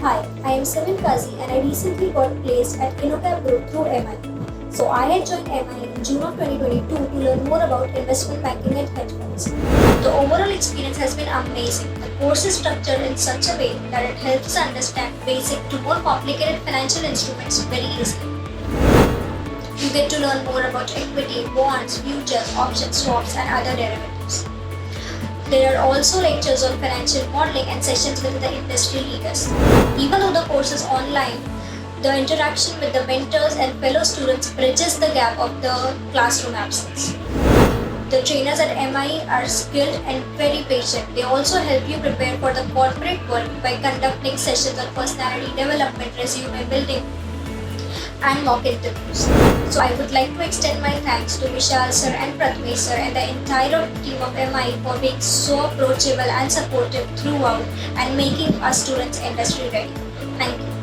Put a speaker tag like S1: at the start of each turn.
S1: Hi, I am Simeen Kazi and I recently got placed at Innocap Group through MI. So I had joined MI in June of 2022 to learn more about investment banking and hedge funds. The overall experience has been amazing. The course is structured in such a way that it helps us understand basic to more complicated financial instruments very easily. You get to learn more about equity, bonds, futures, options, swaps and other derivatives. There are also lectures on financial modeling and sessions with the industry leaders. Even though the course is online, the interaction with the mentors and fellow students bridges the gap of the classroom absence. The trainers at MI are skilled and very patient. They also help you prepare for the corporate world by conducting sessions on personality development, resume building, and mock interviews. So I would like to extend my thanks to Vishal sir and Pratmesh sir and the entire team of MI for being so approachable and supportive throughout and making us students industry ready. Thank you.